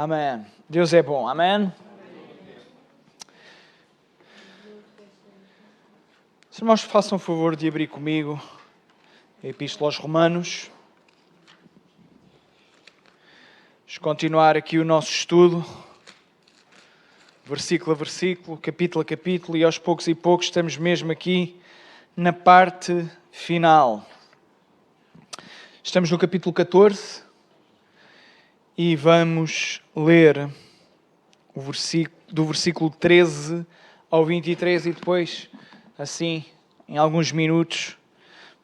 Amém. Deus é bom. Amém. Os irmãos, façam o favor de abrir comigo a Epístola aos Romanos. Vamos continuar aqui o nosso estudo, versículo a versículo, capítulo a capítulo, e aos poucos e poucos estamos mesmo aqui na parte final. Estamos no capítulo 14 e vamos ler do versículo 13 ao 23 e depois, assim, em alguns minutos,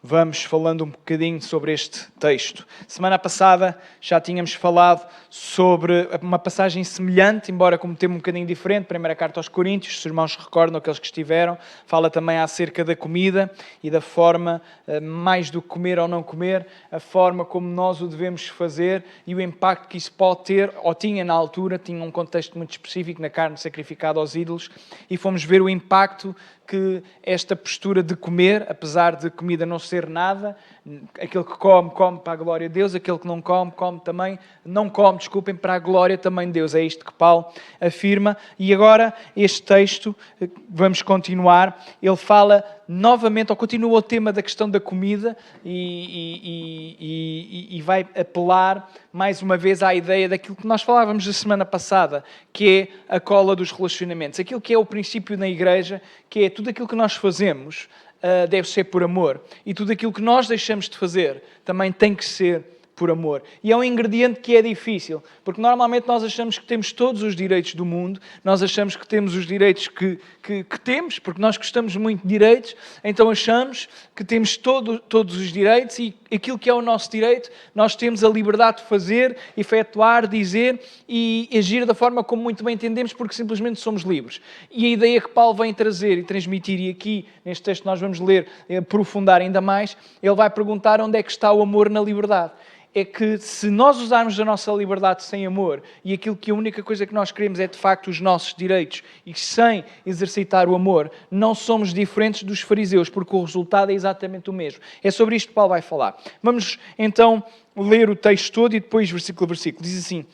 vamos falando um bocadinho sobre este texto. Semana passada já tínhamos falado sobre uma passagem semelhante, embora com um tema um bocadinho diferente, primeira carta aos Coríntios, se os irmãos recordam, aqueles que estiveram, fala também acerca da comida e da forma, mais do que comer ou não comer, a forma como nós o devemos fazer e o impacto que isso pode ter, ou tinha na altura, tinha um contexto muito específico na carne sacrificada aos ídolos, e fomos ver o impacto que esta postura de comer, apesar de comida não ser nada, aquele que come, come para a glória de Deus, aquele que não come, come também, não come, desculpem, para a glória também de Deus. É isto que Paulo afirma. E agora, este texto, vamos continuar, ele fala novamente, ou continua o tema da questão da comida e vai apelar mais uma vez à ideia daquilo que nós falávamos da semana passada, que é a cola dos relacionamentos. Aquilo que é o princípio na igreja, que é tudo aquilo que nós fazemos deve ser por amor. E tudo aquilo que nós deixamos de fazer também tem que ser por amor. E é um ingrediente que é difícil, porque normalmente nós achamos que temos todos os direitos do mundo, nós achamos que temos os direitos que temos, porque nós gostamos muito de direitos, então achamos que temos todos os direitos e aquilo que é o nosso direito, nós temos a liberdade de fazer, efetuar, dizer e agir da forma como muito bem entendemos, porque simplesmente somos livres. E a ideia que Paulo vem trazer e transmitir, e aqui neste texto nós vamos ler, aprofundar ainda mais, ele vai perguntar onde é que está o amor na liberdade. É que se nós usarmos a nossa liberdade sem amor e aquilo que a única coisa que nós queremos é de facto os nossos direitos e sem exercitar o amor, não somos diferentes dos fariseus, porque o resultado é exatamente o mesmo. É sobre isto que Paulo vai falar. Vamos então ler o texto todo e depois versículo a versículo. Diz assim: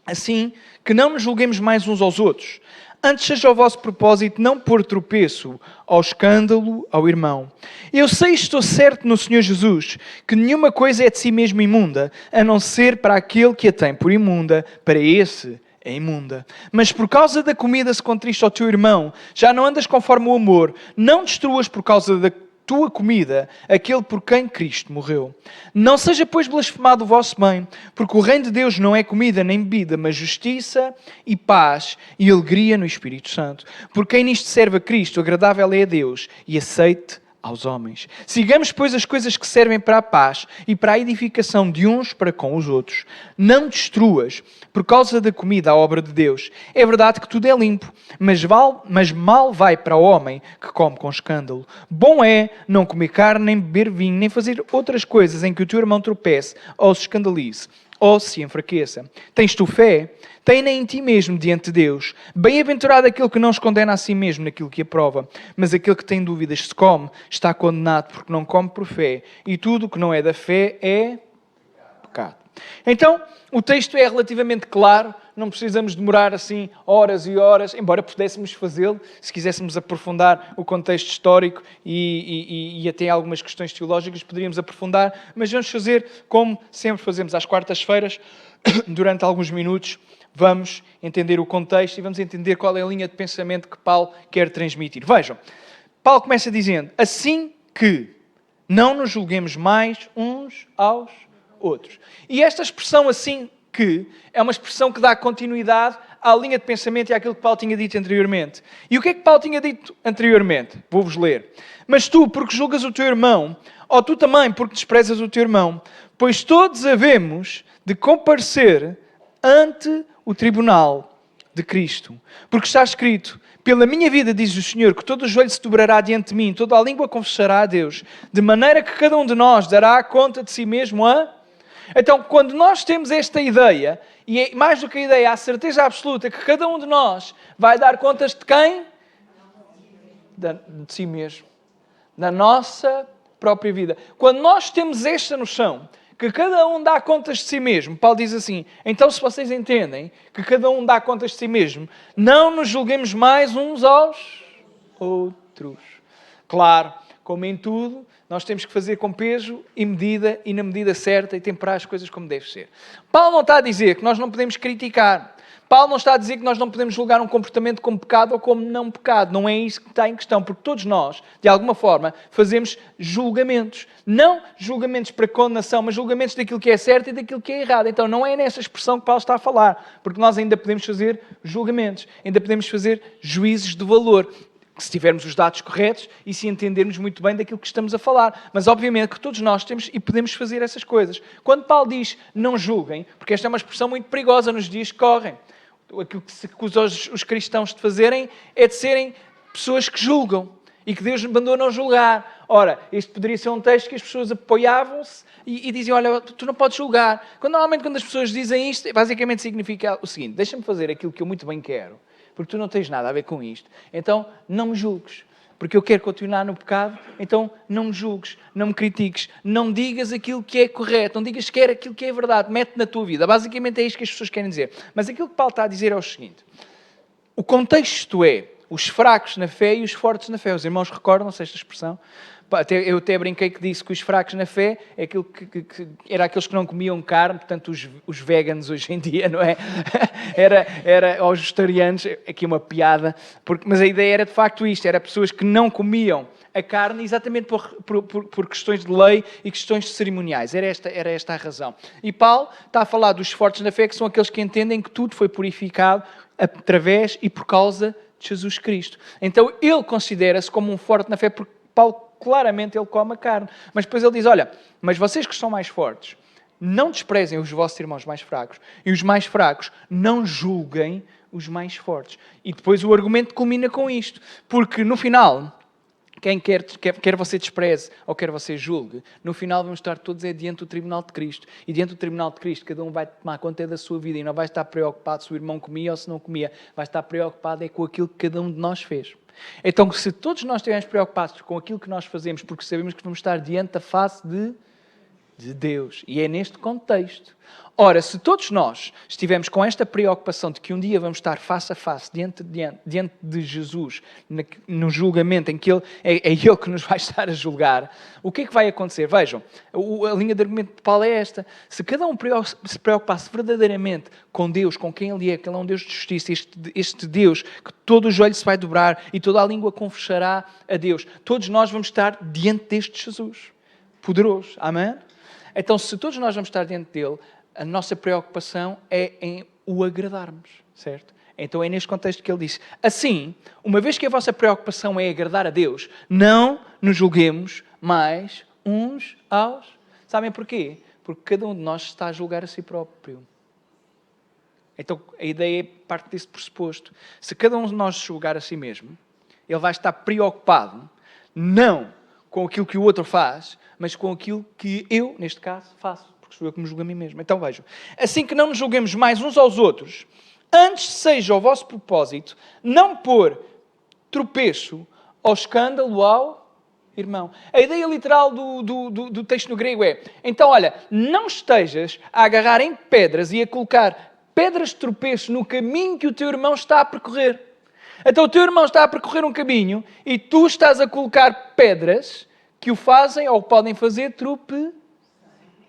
assim que não nos julguemos mais uns aos outros, antes seja o vosso propósito não pôr tropeço ao escândalo ao irmão. Eu sei e estou certo no Senhor Jesus que nenhuma coisa é de si mesmo imunda, a não ser para aquele que a tem por imunda, para esse é imunda. Mas por causa da comida se contriste ao teu irmão, já não andas conforme o amor, não destruas por causa da tua comida, aquele por quem Cristo morreu. Não seja, pois, blasfemado o vosso bem, porque o reino de Deus não é comida nem bebida, mas justiça e paz e alegria no Espírito Santo. Por quem nisto serve a Cristo, agradável é a Deus e aceite aos homens. Sigamos, pois, as coisas que servem para a paz e para a edificação de uns para com os outros. Não destruas, por causa da comida, a obra de Deus. É verdade que tudo é limpo, mas mal vai para o homem que come com escândalo. Bom é não comer carne, nem beber vinho, nem fazer outras coisas em que o teu irmão tropece ou se escandalize, ou se enfraqueça. Tens tu fé? Tem-na em ti mesmo diante de Deus. Bem-aventurado aquele que não se condena a si mesmo naquilo que aprova. Mas aquele que tem dúvidas se come, está condenado porque não come por fé. E tudo o que não é da fé é pecado. Então, o texto é relativamente claro. Não precisamos demorar assim horas e horas, embora pudéssemos fazê-lo, se quiséssemos aprofundar o contexto histórico e até algumas questões teológicas, poderíamos aprofundar, mas vamos fazer como sempre fazemos às quartas-feiras, durante alguns minutos, vamos entender o contexto e vamos entender qual é a linha de pensamento que Paulo quer transmitir. Vejam, Paulo começa dizendo, assim que não nos julguemos mais uns aos outros. E esta expressão assim que é uma expressão que dá continuidade à linha de pensamento e àquilo que Paulo tinha dito anteriormente. E o que é que Paulo tinha dito anteriormente? Vou-vos ler. Mas tu, porque julgas o teu irmão, ou tu também, porque desprezas o teu irmão, pois todos havemos de comparecer ante o tribunal de Cristo. Porque está escrito, pela minha vida, diz o Senhor, que todo o joelho se dobrará diante de mim, toda a língua confessará a Deus, de maneira que cada um de nós dará conta de si mesmo a... Então, quando nós temos esta ideia, e mais do que a ideia, a certeza absoluta que cada um de nós vai dar contas de quem? De si mesmo. Da nossa própria vida. Quando nós temos esta noção, que cada um dá contas de si mesmo. Paulo diz assim, então se vocês entendem que cada um dá contas de si mesmo, não nos julguemos mais uns aos outros. Claro, como em tudo, nós temos que fazer com peso e medida e na medida certa e temperar as coisas como deve ser. Paulo não está a dizer que nós não podemos criticar. Paulo não está a dizer que nós não podemos julgar um comportamento como pecado ou como não pecado. Não é isso que está em questão, porque todos nós, de alguma forma, fazemos julgamentos. Não julgamentos para condenação, mas julgamentos daquilo que é certo e daquilo que é errado. Então não é nessa expressão que Paulo está a falar, porque nós ainda podemos fazer julgamentos, ainda podemos fazer juízes de valor, se tivermos os dados corretos e se entendermos muito bem daquilo que estamos a falar. Mas obviamente que todos nós temos e podemos fazer essas coisas. Quando Paulo diz não julguem, porque esta é uma expressão muito perigosa nos dias que correm. Aquilo que se acusa os cristãos de fazerem é de serem pessoas que julgam e que Deus mandou não julgar. Ora, este poderia ser um texto que as pessoas apoiavam-se e diziam, olha, tu não podes julgar. Normalmente quando as pessoas dizem isto, basicamente significa o seguinte, deixa-me fazer aquilo que eu muito bem quero, porque tu não tens nada a ver com isto. Então, não me julgues. Porque eu quero continuar no pecado, então não me julgues, não me critiques, não digas aquilo que é correto, não digas sequer aquilo que é verdade, mete na tua vida. Basicamente é isto que as pessoas querem dizer. Mas aquilo que Paulo está a dizer é o seguinte, o contexto é os fracos na fé e os fortes na fé. Os irmãos recordam-se esta expressão? Eu até brinquei que disse que os fracos na fé é aquilo que era aqueles que não comiam carne, portanto os veganos hoje em dia, não é? Era aos vegetarianos, aqui uma piada, mas a ideia era de facto isto, era pessoas que não comiam a carne exatamente por questões de lei e questões cerimoniais. Era esta a razão. E Paulo está a falar dos fortes na fé, que são aqueles que entendem que tudo foi purificado através e por causa de Jesus Cristo. Então ele considera-se como um forte na fé, porque Paulo claramente ele come a carne. Mas depois ele diz, olha, mas vocês que são mais fortes, não desprezem os vossos irmãos mais fracos. E os mais fracos, não julguem os mais fortes. E depois o argumento culmina com isto. Porque no final, quer você despreze ou quer você julgue, no final vamos estar todos diante do tribunal de Cristo. E diante do tribunal de Cristo, cada um vai tomar conta da sua vida e não vai estar preocupado se o irmão comia ou se não comia. Vai estar preocupado com aquilo que cada um de nós fez. Então, se todos nós estivermos preocupados com aquilo que nós fazemos, porque sabemos que vamos estar diante da face de Deus, e é neste contexto. Ora, se todos nós estivermos com esta preocupação de que um dia vamos estar face a face, diante de Jesus, no julgamento em que é Ele que nos vai estar a julgar, o que é que vai acontecer? Vejam, a linha de argumento de Paulo é esta. Se cada um se preocupasse verdadeiramente com Deus, com quem Ele é, que Ele é um Deus de justiça, este Deus que todo o joelho se vai dobrar e toda a língua confessará a Deus, todos nós vamos estar diante deste Jesus poderoso. Amém? Então, se todos nós vamos estar diante dele, a nossa preocupação é em o agradarmos, certo? Então é neste contexto que ele disse, assim, uma vez que a vossa preocupação é agradar a Deus, não nos julguemos mais uns aos... Sabem porquê? Porque cada um de nós está a julgar a si próprio. Então a ideia parte desse pressuposto. Se cada um de nós julgar a si mesmo, ele vai estar preocupado, não com aquilo que o outro faz, mas com aquilo que eu, neste caso, faço. Porque sou eu que me julgo a mim mesmo. Então vejam. Assim que não nos julguemos mais uns aos outros, antes seja o vosso propósito não pôr tropeço ou escândalo ao irmão. A ideia literal do texto no grego é, então olha, não estejas a agarrar em pedras e a colocar pedras de tropeço no caminho que o teu irmão está a percorrer. Então o teu irmão está a percorrer um caminho e tu estás a colocar pedras que o fazem ou podem fazer tropeçar.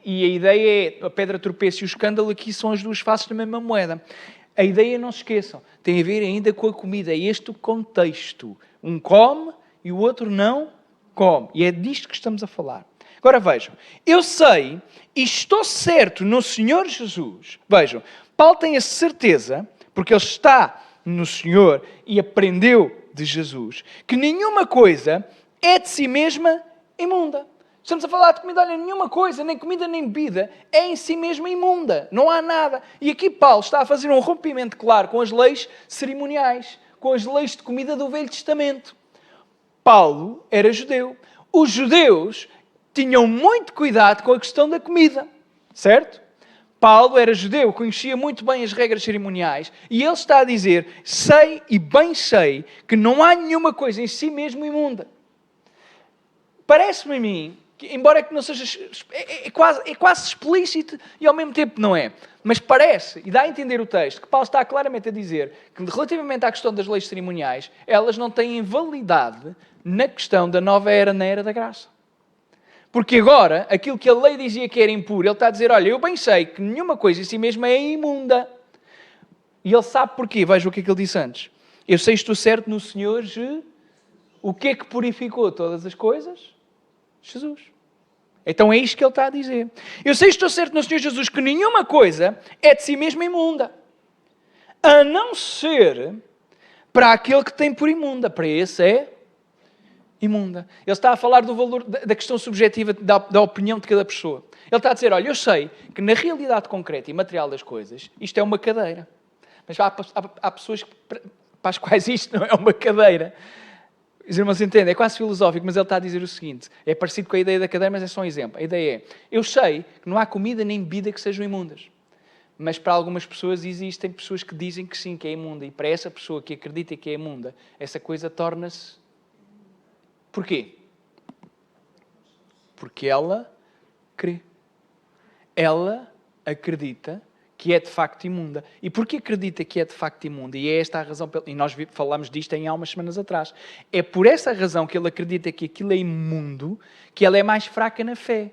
E a ideia é, a pedra tropeço e o escândalo aqui são as duas faces da mesma moeda. A ideia, não se esqueçam, tem a ver ainda com a comida. É este o contexto. Um come e o outro não come. E é disto que estamos a falar. Agora vejam, eu sei e estou certo no Senhor Jesus. Vejam, Paulo tem a certeza, porque ele está no Senhor e aprendeu de Jesus, que nenhuma coisa é de si mesma imunda. Estamos a falar de comida, olha, nenhuma coisa, nem comida nem bebida, é em si mesma imunda. Não há nada. E aqui Paulo está a fazer um rompimento claro com as leis cerimoniais, com as leis de comida do Velho Testamento. Paulo era judeu. Os judeus tinham muito cuidado com a questão da comida, certo? Paulo era judeu, conhecia muito bem as regras cerimoniais e ele está a dizer, sei e bem sei que não há nenhuma coisa em si mesmo imunda. Parece-me a mim embora que não seja, é quase explícito e ao mesmo tempo não é. Mas parece, e dá a entender o texto, que Paulo está claramente a dizer que relativamente à questão das leis cerimoniais, elas não têm validade na questão da nova era, na era da graça. Porque agora, aquilo que a lei dizia que era impuro, ele está a dizer, olha, eu bem sei que nenhuma coisa em si mesma é imunda. E ele sabe porquê. Veja o que é que ele disse antes. Eu sei, estou certo no Senhor, o que é que purificou todas as coisas? Jesus. Então é isto que ele está a dizer. Eu sei, estou certo no Senhor Jesus, que nenhuma coisa é de si mesma imunda. A não ser para aquele que tem por imunda. Para esse é imunda. Ele está a falar do valor da questão subjetiva da opinião de cada pessoa. Ele está a dizer, olha, eu sei que na realidade concreta e material das coisas, isto é uma cadeira. Mas há pessoas para as quais isto não é uma cadeira. Os irmãos entendem? É quase filosófico, mas ele está a dizer o seguinte. É parecido com a ideia da cadeira, mas é só um exemplo. A ideia é, eu sei que não há comida nem bebida que sejam imundas. Mas para algumas pessoas existem pessoas que dizem que sim, que é imunda. E para essa pessoa que acredita que é imunda, essa coisa torna-se... Porquê? Porque ela crê. Ela acredita que é de facto imunda. E porquê acredita que é de facto imunda? E é esta a razão, e nós falámos disto há umas semanas atrás, é por essa razão que ele acredita que aquilo é imundo, que ela é mais fraca na fé.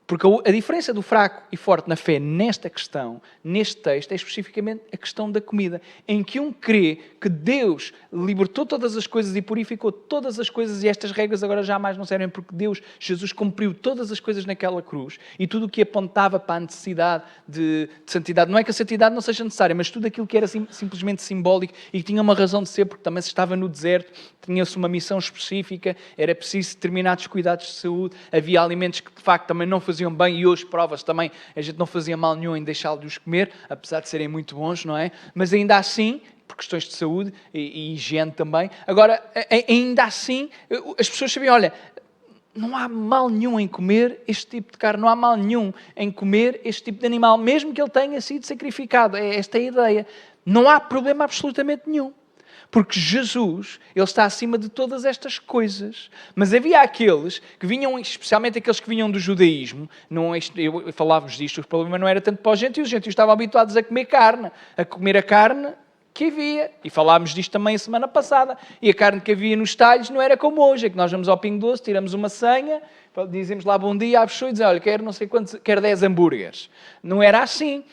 Porque a diferença do fraco e forte na fé nesta questão, neste texto, é especificamente a questão da comida, em que um crê que Deus libertou todas as coisas e purificou todas as coisas e estas regras agora jamais não servem porque Deus, Jesus, cumpriu todas as coisas naquela cruz e tudo o que apontava para a necessidade de santidade. Não é que a santidade não seja necessária, mas tudo aquilo que era simplesmente simbólico e que tinha uma razão de ser, porque também se estava no deserto, tinha-se uma missão específica, era preciso determinados cuidados de saúde, havia alimentos que de facto também não faziam bem e hoje prova-se também, a gente não fazia mal nenhum em deixá-los comer, apesar de serem muito bons, não é? Mas ainda assim, por questões de saúde e higiene também, agora, ainda assim, as pessoas sabiam, olha, não há mal nenhum em comer este tipo de carne, não há mal nenhum em comer este tipo de animal, mesmo que ele tenha sido sacrificado, esta é a ideia. Não há problema absolutamente nenhum. Porque Jesus, Ele está acima de todas estas coisas. Mas havia aqueles que vinham, especialmente aqueles que vinham do judaísmo, falávamos disto, o problema não era tanto para os gentios estavam habituados a comer a carne que havia. E falámos disto também a semana passada. E a carne que havia nos talhos não era como hoje, é que nós vamos ao Pingo Doce, tiramos uma senha, dizemos lá bom dia à pessoa e dizemos, olha, quero não sei quantos, quero 10 hambúrgueres. Não era assim.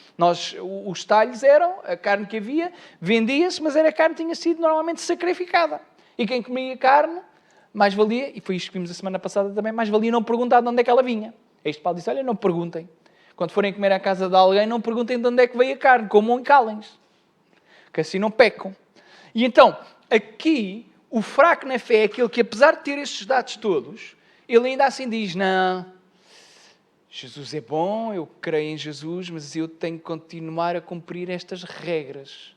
Os talhos eram, a carne que havia, vendia-se, mas era a carne que tinha sido normalmente sacrificada. E quem comia carne, mais valia, e foi isto que vimos a semana passada também, mais valia não perguntar de onde é que ela vinha. Este Paulo disse, olha, não perguntem. Quando forem comer à casa de alguém, não perguntem de onde é que veio a carne, comam e calem-se. Que assim não pecam. E então, aqui, o fraco na fé é aquele que, apesar de ter estes dados todos, ele ainda assim diz, não, Jesus é bom, eu creio em Jesus, mas eu tenho que continuar a cumprir estas regras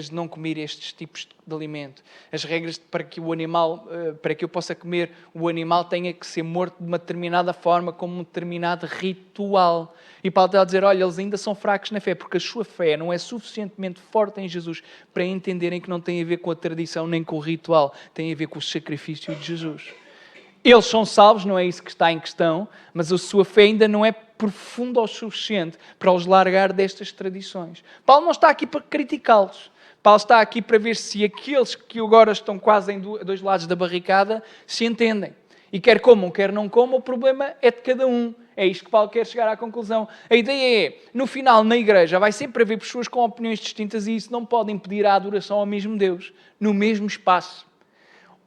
de não comer estes tipos de alimento. As regras para que o animal, para que eu possa comer, o animal tenha que ser morto de uma determinada forma, como um determinado ritual. E Paulo está a dizer, olha, eles ainda são fracos na fé, porque a sua fé não é suficientemente forte em Jesus para entenderem que não tem a ver com a tradição nem com o ritual, tem a ver com o sacrifício de Jesus. Eles são salvos, não é isso que está em questão, mas a sua fé ainda não é profunda o suficiente para os largar destas tradições. Paulo não está aqui para criticá-los. Paulo está aqui para ver se aqueles que agora estão quase em dois lados da barricada se entendem. E quer comam, quer não comam, o problema é de cada um. É isto que Paulo quer chegar à conclusão. A ideia é, no final, na igreja, vai sempre haver pessoas com opiniões distintas e isso não pode impedir a adoração ao mesmo Deus, no mesmo espaço.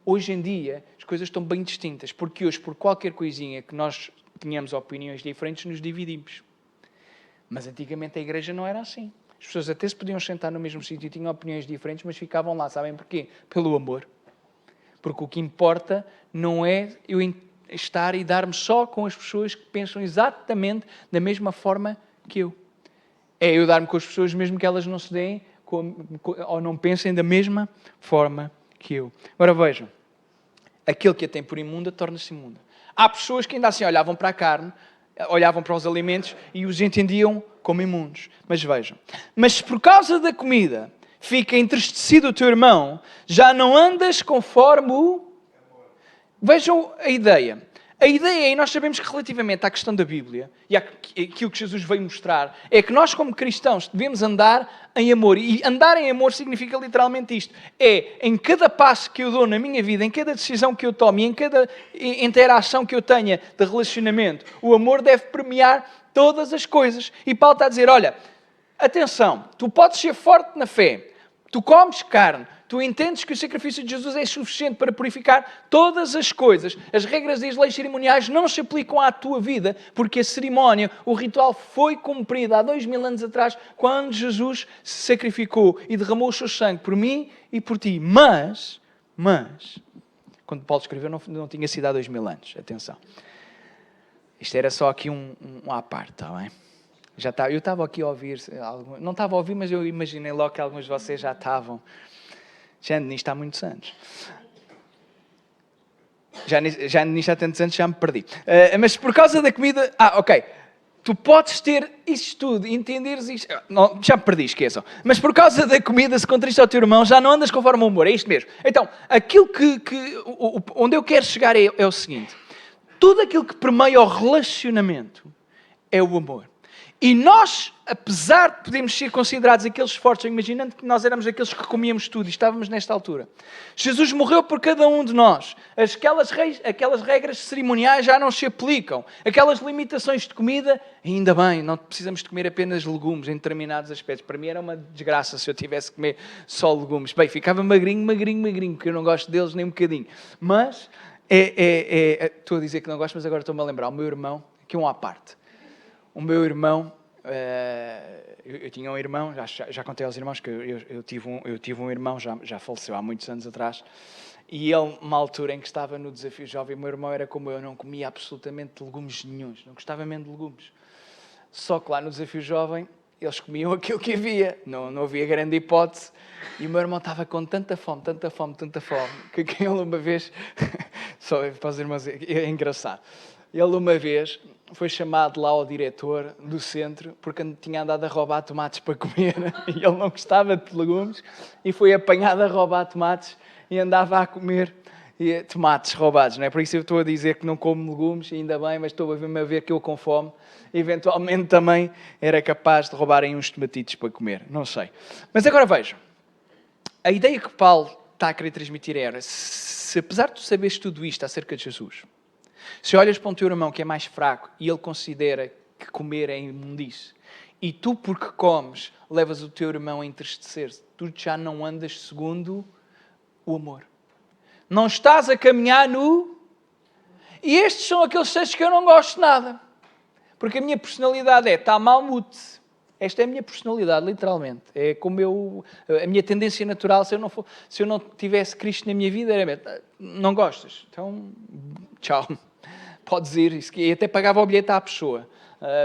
Hoje em dia, as coisas estão bem distintas, porque hoje, por qualquer coisinha que nós tenhamos opiniões diferentes, nos dividimos. Mas antigamente a igreja não era assim. As pessoas até se podiam sentar no mesmo sítio e tinham opiniões diferentes, mas ficavam lá, sabem porquê? Pelo amor. Porque o que importa não é eu estar e dar-me só com as pessoas que pensam exatamente da mesma forma que eu. É eu dar-me com as pessoas mesmo que elas não se deem ou não pensem da mesma forma que eu. Agora vejam, aquele que a tem por imunda torna-se imunda. Há pessoas que ainda assim olhavam para a carne, olhavam para os alimentos e os entendiam como imundos. Mas vejam, mas se por causa da comida fica entristecido o teu irmão, já não andas conforme o... Vejam a ideia. A ideia, e nós sabemos que relativamente à questão da Bíblia e àquilo que Jesus veio mostrar, é que nós como cristãos devemos andar em amor. E andar em amor significa literalmente isto. É, em cada passo que eu dou na minha vida, em cada decisão que eu tomo e em cada interação que eu tenha de relacionamento, o amor deve permear todas as coisas. E Paulo está a dizer, olha, atenção, tu podes ser forte na fé, tu comes carne, tu entendes que o sacrifício de Jesus é suficiente para purificar todas as coisas. As regras e as leis cerimoniais não se aplicam à tua vida, porque a cerimónia, o ritual foi cumprido há 2000 anos atrás, quando Jesus se sacrificou e derramou o seu sangue por mim e por ti. Mas, quando Paulo escreveu não tinha sido há 2000 anos. Atenção. Isto era só aqui um à parte, está bem? Eu estava aqui a ouvir, não estava a ouvir, mas eu imaginei logo que alguns de vocês já estavam. Já ando nisto há muitos anos. Já ando nisto há tantos anos, já me perdi. Mas por causa da comida... ok. Tu podes ter isto tudo, entenderes isto... Não, já me perdi, esqueçam. Mas por causa da comida, se contriste ao teu irmão, já não andas conforme o humor. É isto mesmo. Então, aquilo onde eu quero chegar é o seguinte. Tudo aquilo que permeia o relacionamento é o amor. E nós, apesar de podermos ser considerados aqueles fortes, imaginando que nós éramos aqueles que comíamos tudo e estávamos nesta altura, Jesus morreu por cada um de nós. Aquelas regras cerimoniais já não se aplicam. Aquelas limitações de comida, ainda bem, não precisamos de comer apenas legumes em determinados aspectos. Para mim era uma desgraça se eu tivesse que comer só legumes. Bem, ficava magrinho, porque eu não gosto deles nem um bocadinho. Mas, estou a dizer que não gosto, mas agora estou-me a lembrar. O meu irmão, aqui um à parte. O meu irmão, eu tinha um irmão, já contei aos irmãos que eu tive um irmão, já faleceu há muitos anos atrás, e ele, uma altura em que estava no desafio jovem, o meu irmão era como eu, não comia absolutamente legumes nenhuns, não gostava mesmo de legumes. Só que lá no desafio jovem, eles comiam aquilo que havia, não havia grande hipótese, e o meu irmão estava com tanta fome, que ele uma vez, só para os irmãos, é engraçado, ele uma vez foi chamado lá ao diretor do centro porque tinha andado a roubar tomates para comer e ele não gostava de legumes e foi apanhado a roubar tomates e andava a comer tomates roubados, não é? Por isso eu estou a dizer que não como legumes, ainda bem, mas estou a ver que eu com fome, eventualmente também era capaz de roubarem uns tomatitos para comer, não sei. Mas agora vejam, a ideia que Paulo está a querer transmitir era, se apesar de tu saberes tudo isto acerca de Jesus, se olhas para um teu irmão que é mais fraco e ele considera que comer é imundice, e tu, porque comes, levas o teu irmão a entristecer-se, tu já não andas segundo o amor. Não estás a caminhar no... E estes são aqueles textos que eu não gosto de nada. Porque a minha personalidade está mal mute. Esta é a minha personalidade, literalmente. É como a minha tendência natural, se eu não tivesse Cristo na minha vida, era não gostas? Então, tchau. Podes ir. E até pagava o bilhete à pessoa,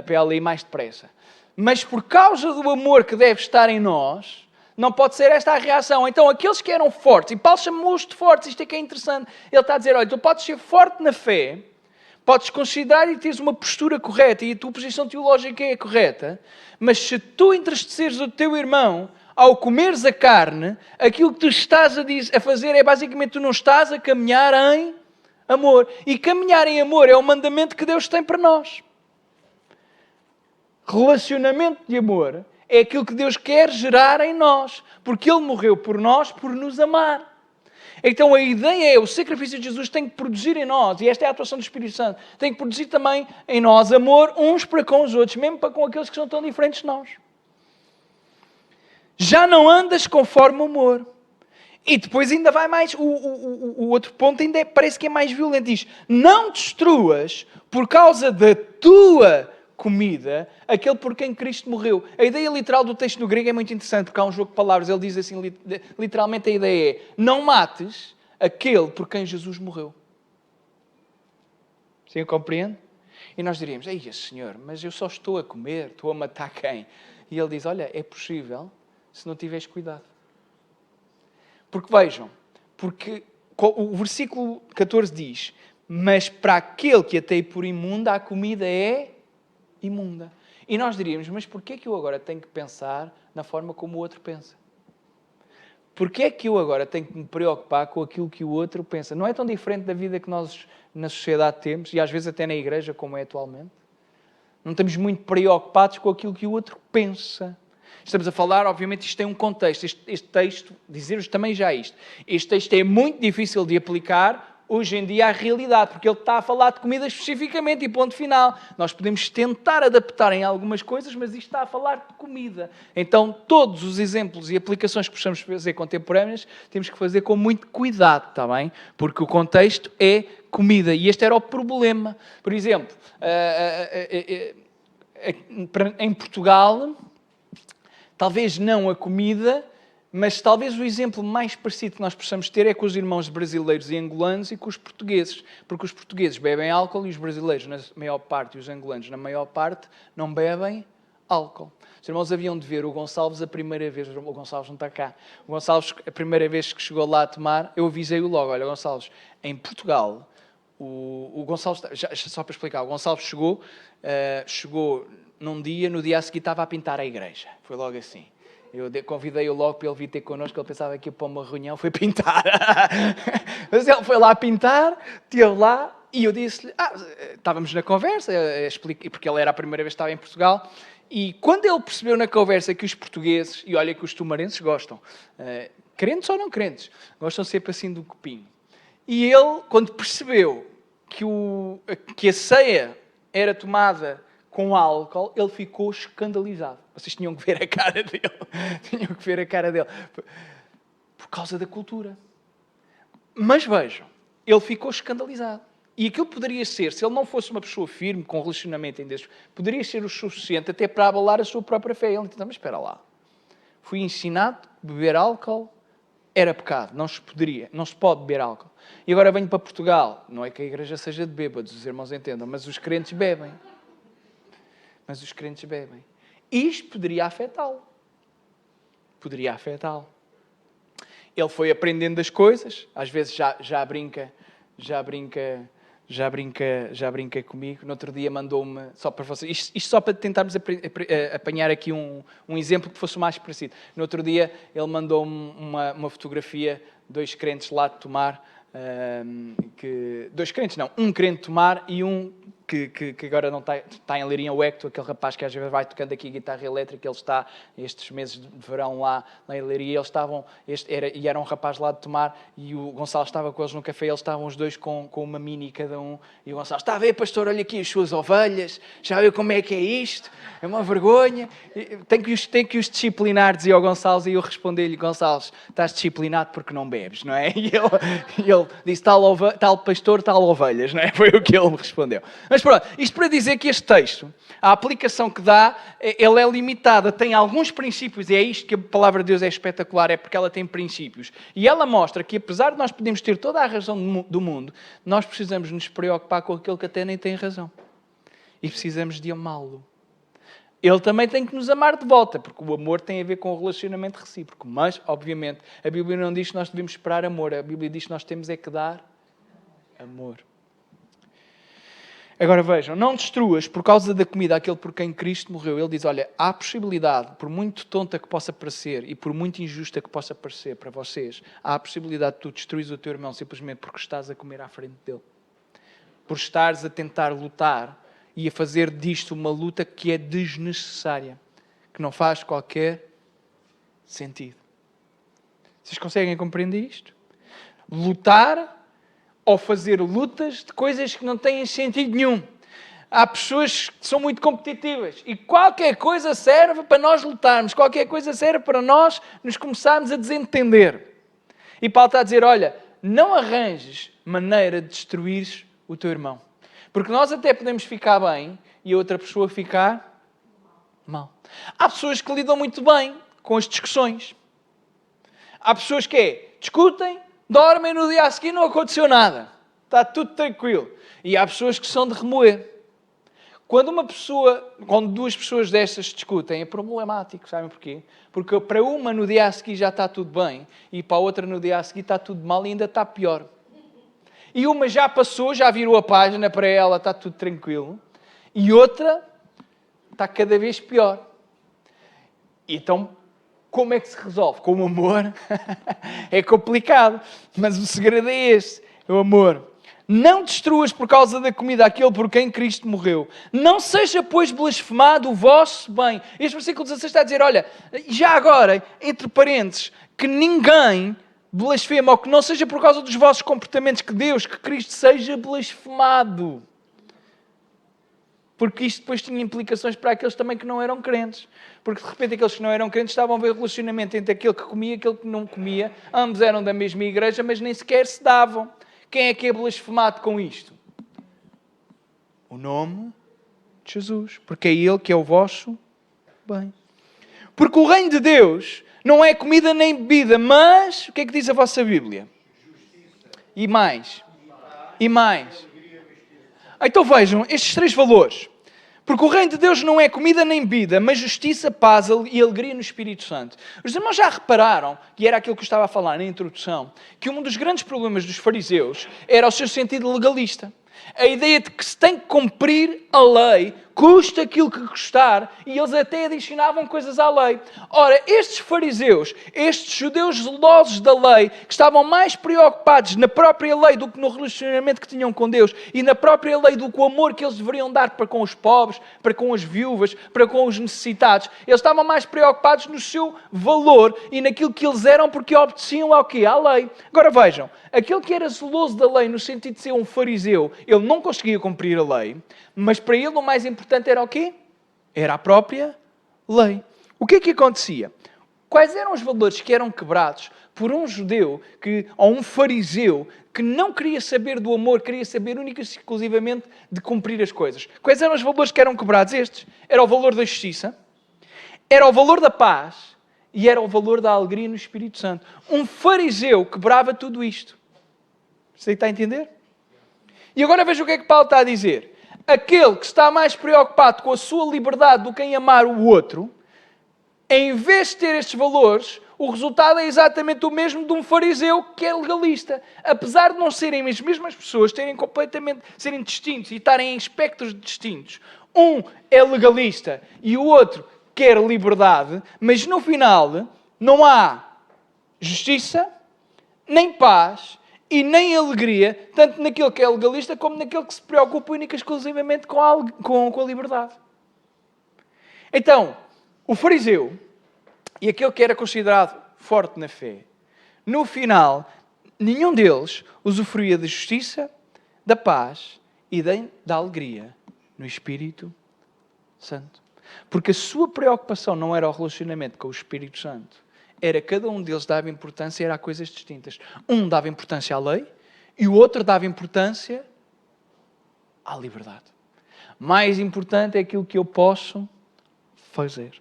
para ela ir mais depressa. Mas por causa do amor que deve estar em nós, não pode ser esta a reação. Então, aqueles que eram fortes, e Paulo chamou-os de fortes, isto é que é interessante, ele está a dizer, olha, tu podes ser forte na fé, podes considerar e teres uma postura correta, e a tua posição teológica é correta, mas se tu entristeceres o teu irmão, ao comeres a carne, aquilo que tu estás a fazer é basicamente tu não estás a caminhar em amor. E caminhar em amor é o mandamento que Deus tem para nós. Relacionamento de amor é aquilo que Deus quer gerar em nós, porque Ele morreu por nós, por nos amar. Então a ideia é, o sacrifício de Jesus tem que produzir em nós, e esta é a atuação do Espírito Santo, tem que produzir também em nós amor uns para com os outros, mesmo para com aqueles que são tão diferentes de nós. Já não andas conforme o amor. E depois ainda vai mais, o outro ponto ainda parece que é mais violento, diz, não destruas por causa da tua comida aquele por quem Cristo morreu. A ideia literal do texto no grego é muito interessante, porque há um jogo de palavras, ele diz assim, literalmente a ideia é, não mates aquele por quem Jesus morreu. Sim, compreende? E nós diríamos, ei, Senhor, mas eu só estou a comer, estou a matar quem? E ele diz, olha, é possível se não tiveres cuidado. Porque vejam, porque o versículo 14 diz, mas para aquele que a tem por imunda, a comida é imunda. E nós diríamos, mas porquê que eu agora tenho que pensar na forma como o outro pensa? Porque é que eu agora tenho que me preocupar com aquilo que o outro pensa? Não é tão diferente da vida que nós na sociedade temos, e às vezes até na igreja, como é atualmente? Não estamos muito preocupados com aquilo que o outro pensa. Estamos a falar, obviamente, isto tem um contexto. Este texto, dizer-vos também já isto, este texto é muito difícil de aplicar hoje em dia à realidade, porque ele está a falar de comida especificamente e ponto final. Nós podemos tentar adaptar em algumas coisas, mas isto está a falar de comida. Então, todos os exemplos e aplicações que possamos fazer contemporâneas, temos que fazer com muito cuidado, está bem? Porque o contexto é comida. E este era o problema. Por exemplo, em Portugal, talvez não a comida, mas talvez o exemplo mais parecido que nós possamos ter é com os irmãos brasileiros e angolanos e com os portugueses. Porque os portugueses bebem álcool e os brasileiros, na maior parte, e os angolanos, na maior parte, não bebem álcool. Os irmãos haviam de ver o Gonçalves a primeira vez. O Gonçalves não está cá. O Gonçalves, a primeira vez que chegou lá a tomar, eu avisei-o logo. Olha, Gonçalves, em Portugal, o Gonçalves... Só para explicar, o Gonçalves chegou num dia, no dia a seguir estava a pintar a igreja. Foi logo assim. Eu convidei-o logo para ele vir ter connosco, ele pensava que ia para uma reunião, foi pintar. Mas ele foi lá pintar, esteve lá, e eu disse-lhe, estávamos na conversa, porque ele era a primeira vez que estava em Portugal, e quando ele percebeu na conversa que os portugueses, e olha que os tumarenses gostam, crentes ou não crentes, gostam sempre assim do copinho. E ele, quando percebeu que a ceia era tomada com álcool, ele ficou escandalizado. Vocês tinham que ver a cara dele. Tinham que ver a cara dele. Por causa da cultura. Mas vejam, ele ficou escandalizado. E aquilo poderia ser, se ele não fosse uma pessoa firme, com relacionamento em Deus, poderia ser o suficiente até para abalar a sua própria fé. Ele disse, mas espera lá. Fui ensinado que beber álcool era pecado. Não se pode beber álcool. E agora venho para Portugal. Não é que a igreja seja de bêbados, os irmãos entendam, mas os crentes bebem. Isto poderia afetá-lo. Ele foi aprendendo as coisas, às vezes já brinca comigo. No outro dia mandou-me, só para vocês, isto só para tentarmos apanhar aqui um exemplo que fosse o mais parecido. No outro dia ele mandou-me uma fotografia, dois crentes lá de tomar, um crente tomar e um que agora não está em Leiria, o Hector, aquele rapaz que às vezes vai tocando aqui guitarra elétrica, ele está estes meses de verão lá em Leiria, eles estavam, era um rapaz lá de tomar, e o Gonçalo estava com eles no café, eles estavam os dois com uma mini cada um, e o Gonçalo, está a ver, pastor, olha aqui as suas ovelhas, já viu como é que é isto? É uma vergonha, tem que os disciplinar, dizia ao Gonçalo, e eu respondi-lhe, Gonçalo, estás disciplinado porque não bebes, não é? E ele disse, tal pastor, tal ovelhas, não é? Foi o que ele me respondeu. Mas pronto, isto para dizer que este texto, a aplicação que dá, ele é limitada, tem alguns princípios, e é isto que a palavra de Deus é espetacular, é porque ela tem princípios. E ela mostra que, apesar de nós podermos ter toda a razão do mundo, nós precisamos nos preocupar com aquele que até nem tem razão. E precisamos de amá-lo. Ele também tem que nos amar de volta, porque o amor tem a ver com o relacionamento recíproco. Mas, obviamente, a Bíblia não diz que nós devemos esperar amor. A Bíblia diz que nós temos é que dar amor. Agora vejam, não destruas por causa da comida aquele por quem Cristo morreu. Ele diz, olha, há a possibilidade, por muito tonta que possa parecer e por muito injusta que possa parecer para vocês, há a possibilidade de tu destruires o teu irmão simplesmente porque estás a comer à frente dele. Por estares a tentar lutar e a fazer disto uma luta que é desnecessária, que não faz qualquer sentido. Vocês conseguem compreender isto? Lutar ou fazer lutas de coisas que não têm sentido nenhum. Há pessoas que são muito competitivas e qualquer coisa serve para nós lutarmos, qualquer coisa serve para nós nos começarmos a desentender. E Paulo está a dizer, olha, não arranjes maneira de destruir o teu irmão. Porque nós até podemos ficar bem e a outra pessoa ficar mal. Há pessoas que lidam muito bem com as discussões. Há pessoas que discutem, dormem, no dia a seguir não aconteceu nada. Está tudo tranquilo. E há pessoas que são de remoer. Quando duas pessoas destas discutem, é problemático. Sabem porquê? Porque para uma no dia a seguir já está tudo bem e para a outra no dia a seguir está tudo mal e ainda está pior. E uma já passou, já virou a página para ela, está tudo tranquilo. E outra está cada vez pior. Então, Como é que se resolve? Com o amor? É complicado, mas o segredo é este, é o amor. Não destruas por causa da comida aquele por quem Cristo morreu. Não seja, pois, blasfemado o vosso bem. Este versículo 16 está a dizer, olha, já agora, entre parênteses, que ninguém blasfema, ou que não seja por causa dos vossos comportamentos, que Deus, que Cristo seja blasfemado. Porque isto depois tinha implicações para aqueles também que não eram crentes. Porque de repente aqueles que não eram crentes estavam a ver o relacionamento entre aquele que comia e aquele que não comia. Ambos eram da mesma igreja, mas nem sequer se davam. Quem é que é blasfemado com isto? O nome de Jesus. Porque é Ele que é o vosso bem. Porque o reino de Deus não é comida nem bebida, mas... O que é que diz a vossa Bíblia? E mais. E mais. Então vejam, estes 3 valores. Porque o reino de Deus não é comida nem bebida, mas justiça, paz e alegria no Espírito Santo. Os irmãos já repararam, e era aquilo que eu estava a falar na introdução, que um dos grandes problemas dos fariseus era o seu sentido legalista. A ideia de que se tem que cumprir a lei, custa aquilo que custar, e eles até adicionavam coisas à lei. Ora, estes fariseus, estes judeus zelosos da lei, que estavam mais preocupados na própria lei do que no relacionamento que tinham com Deus, e na própria lei do que o amor que eles deveriam dar para com os pobres, para com as viúvas, para com os necessitados, eles estavam mais preocupados no seu valor e naquilo que eles eram, porque obedeciam ao quê? À lei. Agora vejam, aquele que era zeloso da lei, no sentido de ser um fariseu, ele não conseguia cumprir a lei, mas para ele o mais importante era o quê? Era a própria lei. O que é que acontecia? Quais eram os valores que eram quebrados por um judeu ou um fariseu que não queria saber do amor, queria saber única e exclusivamente de cumprir as coisas? Quais eram os valores que eram quebrados? Estes. Era o valor da justiça, era o valor da paz e era o valor da alegria no Espírito Santo. Um fariseu quebrava tudo isto. Você está a entender? E agora veja o que é que Paulo está a dizer. Aquele que está mais preocupado com a sua liberdade do que em amar o outro, em vez de ter estes valores, o resultado é exatamente o mesmo de um fariseu que é legalista. Apesar de não serem as mesmas pessoas, serem distintos e estarem em espectros distintos. Um é legalista e o outro quer liberdade, mas no final não há justiça, nem paz e nem alegria, tanto naquele que é legalista como naquele que se preocupa única e exclusivamente com a liberdade. Então, o fariseu e aquele que era considerado forte na fé, no final, nenhum deles usufruía da justiça, da paz e da alegria no Espírito Santo. Porque a sua preocupação não era o relacionamento com o Espírito Santo, era cada um deles dava importância, era a coisas distintas. Um dava importância à lei e o outro dava importância à liberdade. Mais importante é aquilo que eu posso fazer.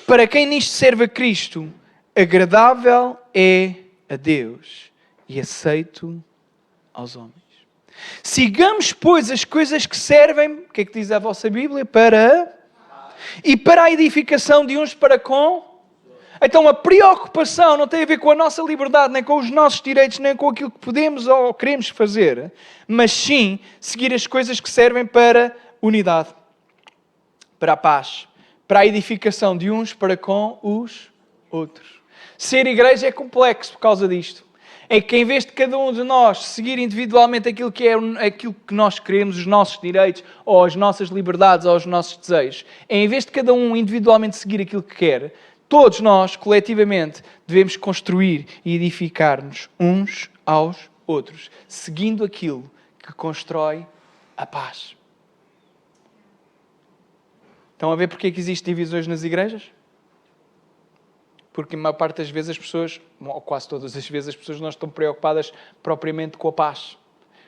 Para quem nisto serve a Cristo, agradável é a Deus e aceito aos homens. Sigamos, pois, as coisas que servem, o que é que diz a vossa Bíblia? Para a edificação de uns para com. Então a preocupação não tem a ver com a nossa liberdade, nem com os nossos direitos, nem com aquilo que podemos ou queremos fazer, mas sim seguir as coisas que servem para unidade, para a paz, para a edificação de uns para com os outros. Ser igreja é complexo por causa disto. É que em vez de cada um de nós seguir individualmente aquilo que nós queremos, os nossos direitos, ou as nossas liberdades, ou os nossos desejos, em vez de cada um individualmente seguir aquilo que quer, todos nós, coletivamente, devemos construir e edificar-nos uns aos outros, seguindo aquilo que constrói a paz. Estão a ver porque é que existem divisões nas igrejas? Porque a maior parte das vezes as pessoas, ou quase todas as vezes, as pessoas não estão preocupadas propriamente com a paz,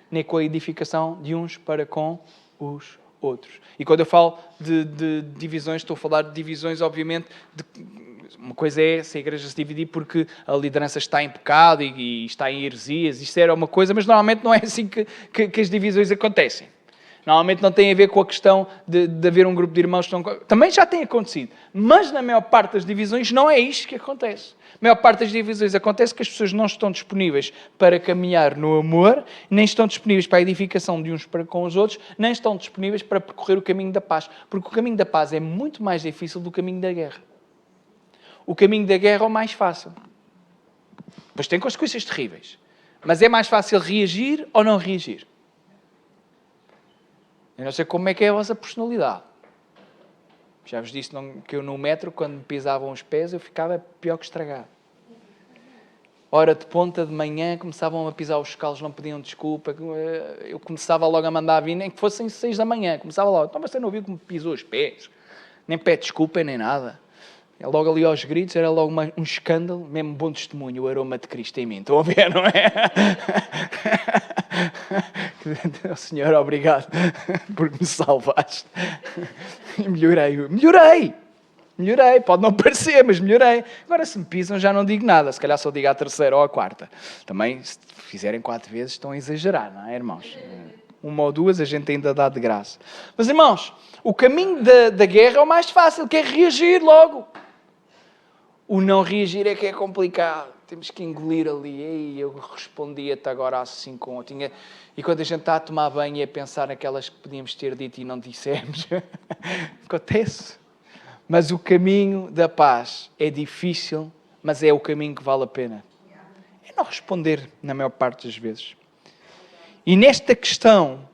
nem com a edificação de uns para com os outros. E quando eu falo de divisões, estou a falar de divisões, obviamente, uma coisa é se a igreja se dividir porque a liderança está em pecado e está em heresias, isso era uma coisa, mas normalmente não é assim que as divisões acontecem. Normalmente não tem a ver com a questão de haver um grupo de irmãos que não... Também já tem acontecido. Mas na maior parte das divisões não é isto que acontece. A maior parte das divisões acontece que as pessoas não estão disponíveis para caminhar no amor, nem estão disponíveis para a edificação de uns para com os outros, nem estão disponíveis para percorrer o caminho da paz. Porque o caminho da paz é muito mais difícil do caminho da guerra. O caminho da guerra é o mais fácil. Pois tem consequências terríveis. Mas é mais fácil reagir ou não reagir? Eu não sei como é que é a vossa personalidade. Já vos disse que eu no metro, quando me pisavam os pés, eu ficava pior que estragado. Hora de ponta de manhã, começavam a pisar os calos, não pediam desculpa. Eu começava logo a mandar vir, nem que fossem 6 da manhã. Começava logo, então você não ouviu que me pisou os pés? Nem pede desculpa, nem nada. É logo ali aos gritos, era logo um escândalo, mesmo bom testemunho, o aroma de Cristo em mim. Estão a ver, não é? Senhor, obrigado por me salvaste. Melhorei. Pode não parecer, mas melhorei. Agora, se me pisam, já não digo nada. Se calhar só digo à terceira ou à quarta. Também, se fizerem 4 vezes, estão a exagerar, não é, irmãos? 1 ou 2 a gente ainda dá de graça. Mas, irmãos, o caminho da guerra é o mais fácil, que é reagir logo. O não reagir é que é complicado. Temos que engolir ali. Ei, eu respondi-te agora assim com... E quando a gente está a tomar banho e a pensar naquelas que podíamos ter dito e não dissemos. Acontece. Mas o caminho da paz é difícil, mas é o caminho que vale a pena. É não responder na maior parte das vezes. E nesta questão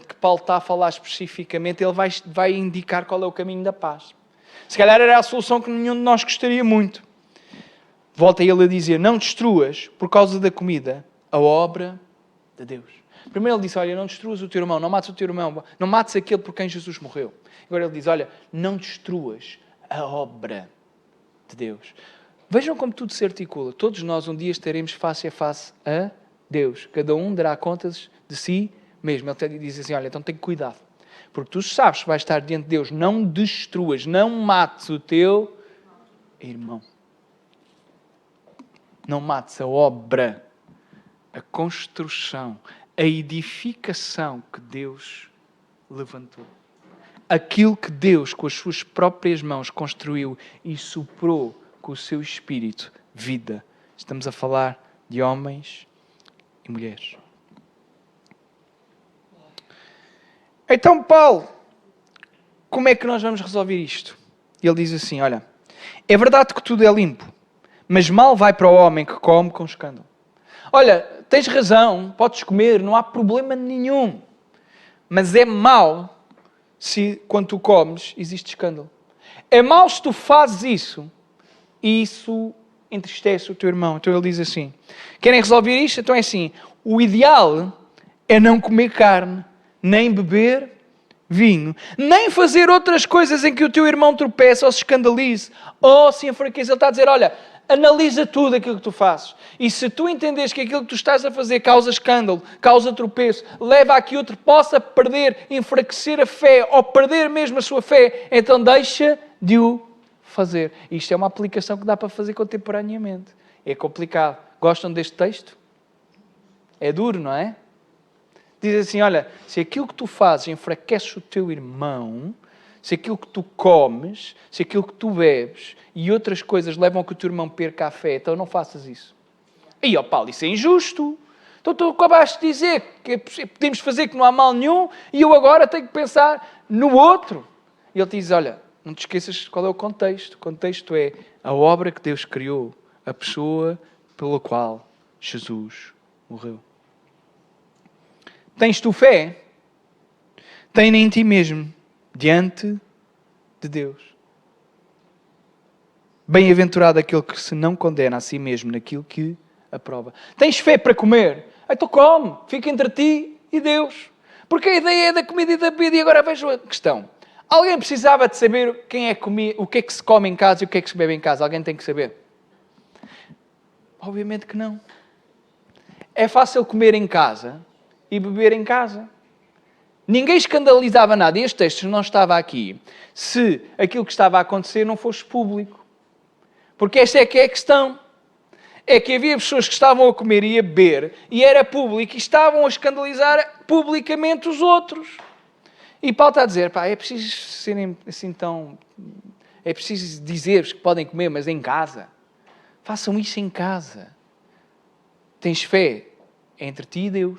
que Paulo está a falar especificamente, ele vai indicar qual é o caminho da paz. Se calhar era a solução que nenhum de nós gostaria muito. Volta ele a dizer, não destruas, por causa da comida, a obra de Deus. Primeiro ele disse, olha, não destruas o teu irmão, não mates o teu irmão, não mates aquele por quem Jesus morreu. Agora ele diz, olha, não destruas a obra de Deus. Vejam como tudo se articula. Todos nós um dia estaremos face a face a Deus. Cada um dará contas de si mesmo. Ele até diz assim, olha, então tem cuidado. Porque tu sabes que vais estar diante de Deus. Não destruas, não mates o teu irmão. Não mates a obra, a construção, a edificação que Deus levantou. Aquilo que Deus, com as suas próprias mãos, construiu e soprou com o seu Espírito vida. Estamos a falar de homens e mulheres. Então, Paulo, como é que nós vamos resolver isto? Ele diz assim, olha, é verdade que tudo é limpo, mas mal vai para o homem que come com escândalo. Olha, tens razão, podes comer, não há problema nenhum. Mas é mau se, quando tu comes, existe escândalo. É mau se tu fazes isso e isso entristece o teu irmão. Então ele diz assim, querem resolver isto? Então é assim, o ideal é não comer carne, nem beber vinho, nem fazer outras coisas em que o teu irmão tropeça ou se escandalize, ou se enfraqueça. Ele está a dizer, olha, analisa tudo aquilo que tu fazes. E se tu entenderes que aquilo que tu estás a fazer causa escândalo, causa tropeço, leva a que outro possa perder, enfraquecer a fé, ou perder mesmo a sua fé, então deixa de o fazer. Isto é uma aplicação que dá para fazer contemporaneamente. É complicado. Gostam deste texto? É duro, não é? Diz assim, olha, se aquilo que tu fazes enfraquece o teu irmão, se aquilo que tu comes, se aquilo que tu bebes e outras coisas levam a que o teu irmão perca a fé, então não faças isso. E, ó Paulo, isso é injusto. Então tu acabaste de dizer que podemos fazer que não há mal nenhum e eu agora tenho que pensar no outro. E ele te diz, olha, não te esqueças qual é o contexto. O contexto é a obra que Deus criou, a pessoa pela qual Jesus morreu. Tens tu fé? Tem em ti mesmo, diante de Deus. Bem-aventurado aquele que se não condena a si mesmo naquilo que aprova. Tens fé para comer? Então come, fica entre ti e Deus. Porque a ideia é da comida e da bebida. E agora vejo a questão. Alguém precisava de saber o que é que se come em casa e o que é que se bebe em casa? Alguém tem que saber? Obviamente que não. É fácil comer em casa e beber em casa. Ninguém escandalizava nada. E este texto não estava aqui se aquilo que estava a acontecer não fosse público. Porque esta é que é a questão. É que havia pessoas que estavam a comer e a beber e era público e estavam a escandalizar publicamente os outros. E Paulo está a dizer, pá, é preciso serem assim tão... É preciso dizer-vos que podem comer, mas em casa. Façam isso em casa. Tens fé? É entre ti e Deus.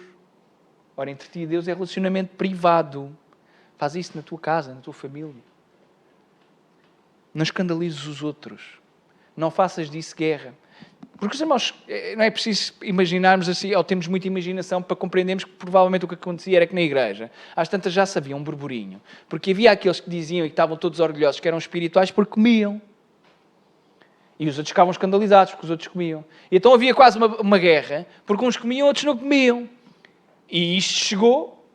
Ora, entre ti e Deus é relacionamento privado. Faz isso na tua casa, na tua família. Não escandalizes os outros. Não faças disso guerra. Porque, os irmãos, não é preciso imaginarmos assim, ou temos muita imaginação para compreendermos que provavelmente o que acontecia era que na igreja, às tantas já sabiam um burburinho. Porque havia aqueles que diziam e que estavam todos orgulhosos que eram espirituais porque comiam. E os outros ficavam escandalizados porque os outros comiam. E então havia quase uma guerra, porque uns comiam, outros não comiam. E isto chegou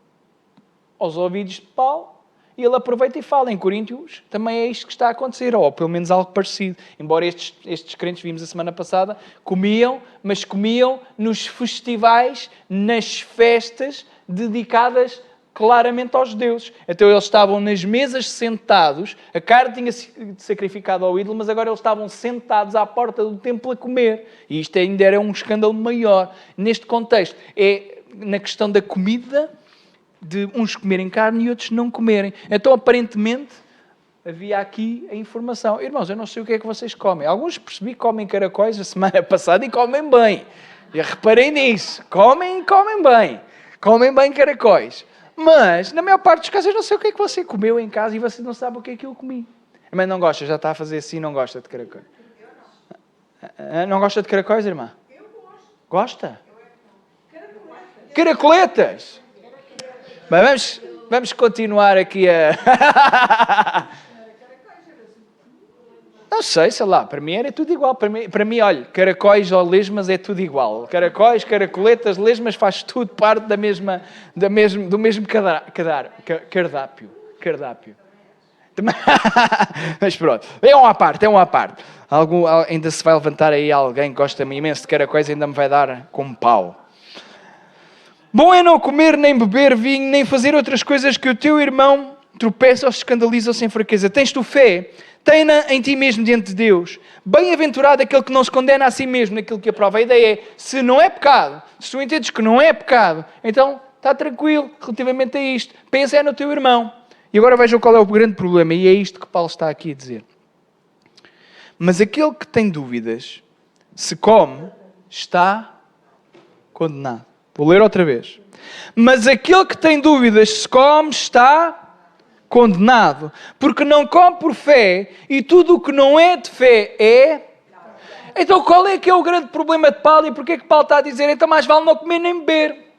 aos ouvidos de Paulo, e ele aproveita e fala. Em Coríntios também é isto que está a acontecer, ou pelo menos algo parecido. Embora estes crentes, vimos a semana passada, comiam, mas comiam nos festivais, nas festas dedicadas claramente aos deuses. Então eles estavam nas mesas sentados, a carne tinha sido sacrificada ao ídolo, mas agora eles estavam sentados à porta do templo a comer. E isto ainda era um escândalo maior. Neste contexto, é na questão da comida, de uns comerem carne e outros não comerem. Então, aparentemente, havia aqui a informação. Irmãos, eu não sei o que é que vocês comem. Alguns percebi que comem caracóis a semana passada e comem bem. E reparei nisso. Comem e comem bem. Comem bem caracóis. Mas, na maior parte dos casos, eu não sei o que é que você comeu em casa e você não sabe o que é que eu comi. Mas não gosta, já está a fazer assim, não gosta de caracóis. Não gosta de caracóis, irmã? Eu gosto. Gosta? Caracoletas? Mas vamos continuar aqui a... Não sei lá, para mim era tudo igual. Para mim, olha, caracóis ou lesmas é tudo igual. Caracóis, caracoletas, lesmas, faz tudo parte do mesmo cardápio. Mas pronto, é uma parte. Ainda se vai levantar aí alguém que gosta imenso de caracóis e ainda me vai dar com pau. Bom é não comer, nem beber vinho, nem fazer outras coisas que o teu irmão tropeça ou se escandaliza ou se fraqueza. Tens tu fé? Tem-na em ti mesmo diante de Deus. Bem-aventurado aquele que não se condena a si mesmo naquilo que aprova. A ideia é, se não é pecado, se tu entendes que não é pecado, então está tranquilo relativamente a isto. Pensa no teu irmão. E agora vejam qual é o grande problema, e é isto que Paulo está aqui a dizer. Mas aquele que tem dúvidas, se come, está condenado. Vou ler outra vez. Mas aquele que tem dúvidas, se come, está condenado. Porque não come por fé, e tudo o que não é de fé é... Então qual é que é o grande problema de Paulo? E porquê é que Paulo está a dizer, então mais vale não comer nem beber?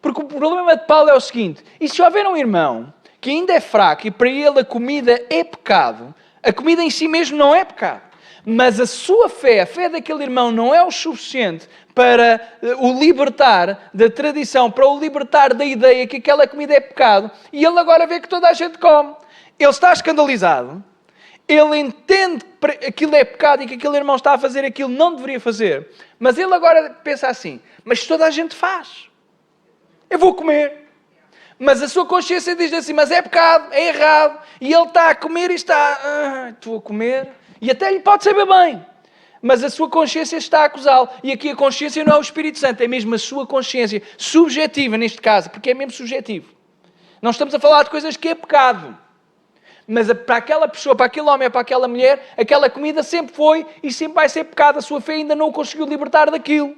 Porque o problema de Paulo é o seguinte, e se houver um irmão que ainda é fraco e para ele a comida é pecado, a comida em si mesmo não é pecado, mas a sua fé, a fé daquele irmão não é o suficiente para o libertar da tradição, para o libertar da ideia que aquela comida é pecado, e ele agora vê que toda a gente come. Ele está escandalizado, ele entende que aquilo é pecado e que aquele irmão está a fazer aquilo não deveria fazer, mas ele agora pensa assim, mas toda a gente faz, eu vou comer. Mas a sua consciência diz assim, mas é pecado, é errado, e ele está a comer e está, estou a comer, e até lhe pode saber bem. Mas a sua consciência está a acusá-lo. E aqui a consciência não é o Espírito Santo, é mesmo a sua consciência subjetiva, neste caso, porque é mesmo subjetivo. Não estamos a falar de coisas que é pecado. Mas para aquela pessoa, para aquele homem, para aquela mulher, aquela comida sempre foi e sempre vai ser pecado. A sua fé ainda não o conseguiu libertar daquilo.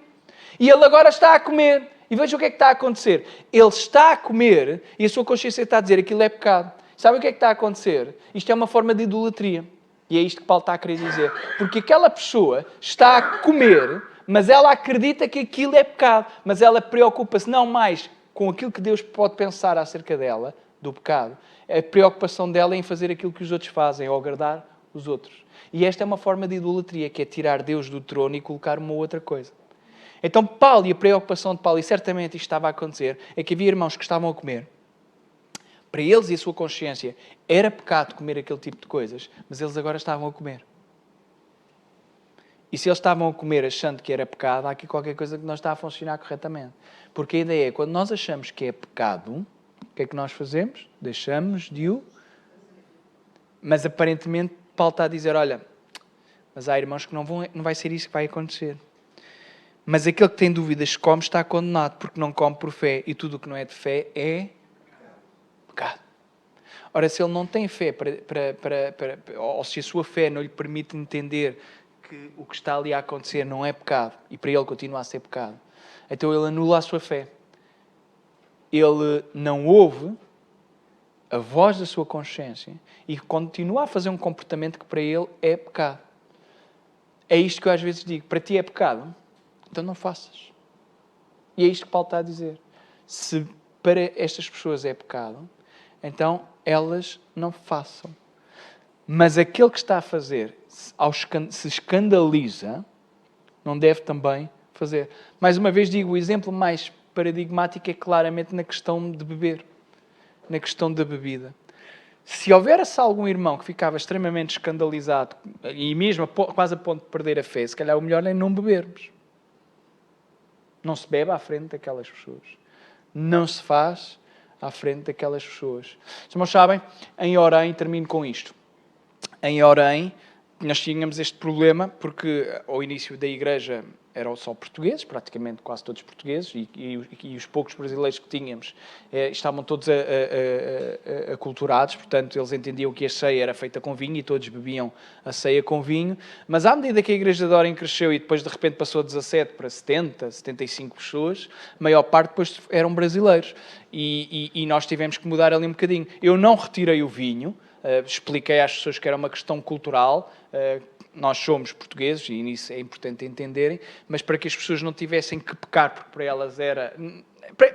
E ele agora está a comer. E veja o que é que está a acontecer. Ele está a comer e a sua consciência está a dizer aquilo é pecado. Sabe o que é que está a acontecer? Isto é uma forma de idolatria. E é isto que Paulo está a querer dizer. Porque aquela pessoa está a comer, mas ela acredita que aquilo é pecado. Mas ela preocupa-se não mais com aquilo que Deus pode pensar acerca dela, do pecado. A preocupação dela é em fazer aquilo que os outros fazem, ou agradar os outros. E esta é uma forma de idolatria, que é tirar Deus do trono e colocar uma outra coisa. Então Paulo, e a preocupação de Paulo, e certamente isto estava a acontecer, é que havia irmãos que estavam a comer. Para eles e a sua consciência, era pecado comer aquele tipo de coisas, mas eles agora estavam a comer. E se eles estavam a comer achando que era pecado, há aqui qualquer coisa que não está a funcionar corretamente. Porque a ideia é, quando nós achamos que é pecado, o que é que nós fazemos? Deixamos de o... Mas aparentemente Paulo está a dizer, olha, mas há irmãos que não vai ser isso que vai acontecer. Mas aquele que tem dúvidas se come está condenado, porque não come por fé. E tudo o que não é de fé é pecado. Ora, se ele não tem fé, ou se a sua fé não lhe permite entender que o que está ali a acontecer não é pecado, e para ele continua a ser pecado, então ele anula a sua fé. Ele não ouve a voz da sua consciência e continua a fazer um comportamento que para ele é pecado. É isto que eu às vezes digo. Para ti é pecado? Então não faças. E é isto que Paulo está a dizer. Se para estas pessoas é pecado, então elas não façam. Mas aquele que está a fazer, se escandaliza, não deve também fazer. Mais uma vez digo, o exemplo mais paradigmático é claramente na questão de beber. Na questão da bebida. Se houvesse algum irmão que ficava extremamente escandalizado e mesmo quase a ponto de perder a fé, se calhar o melhor é não bebermos. Não se bebe à frente daquelas pessoas. Não se faz à frente daquelas pessoas. Os irmãos sabem, em Orém, termino com isto. Em Orém, nós tínhamos este problema, porque ao início da igreja eram só portugueses, praticamente quase todos portugueses, e os poucos brasileiros que tínhamos estavam todos aculturados, portanto eles entendiam que a ceia era feita com vinho e todos bebiam a ceia com vinho, mas à medida que a igreja de Orém cresceu e depois de repente passou de 17 para 70, 75 pessoas, a maior parte depois eram brasileiros, e nós tivemos que mudar ali um bocadinho. Eu não retirei o vinho, expliquei às pessoas que era uma questão cultural, nós somos portugueses e nisso é importante entenderem, mas para que as pessoas não tivessem que pecar, porque para elas era...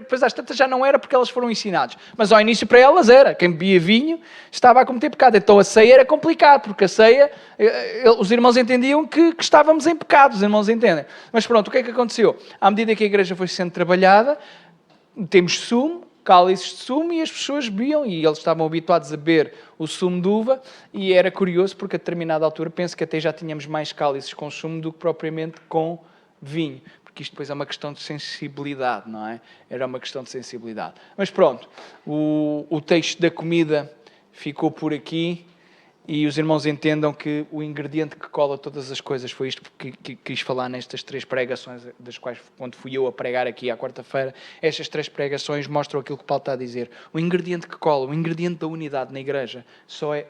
Pois às tantas já não era porque elas foram ensinadas, mas ao início para elas era. Quem bebia vinho estava a cometer pecado. Então a ceia era complicado, porque a ceia, os irmãos entendiam que estávamos em pecado, os irmãos entendem. Mas pronto, o que é que aconteceu? À medida que a igreja foi sendo trabalhada, temos sumo, cálices de sumo, e as pessoas bebiam, e eles estavam habituados a beber o sumo de uva, e era curioso, porque a determinada altura, penso que até já tínhamos mais cálices com sumo do que propriamente com vinho, porque isto depois é uma questão de sensibilidade, não é? Era uma questão de sensibilidade. Mas pronto, o texto da comida ficou por aqui, e os irmãos entendam que o ingrediente que cola todas as coisas foi isto que quis falar nestas 3 pregações, das quais, quando fui eu a pregar aqui à quarta-feira, estas 3 pregações mostram aquilo que Paulo está a dizer. O ingrediente que cola, o ingrediente da unidade na igreja, só é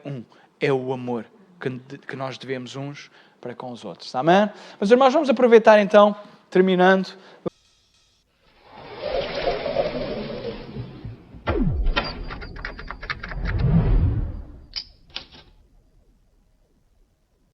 é o amor que nós devemos uns para com os outros. Amém? Mas irmãos, vamos aproveitar então, terminando...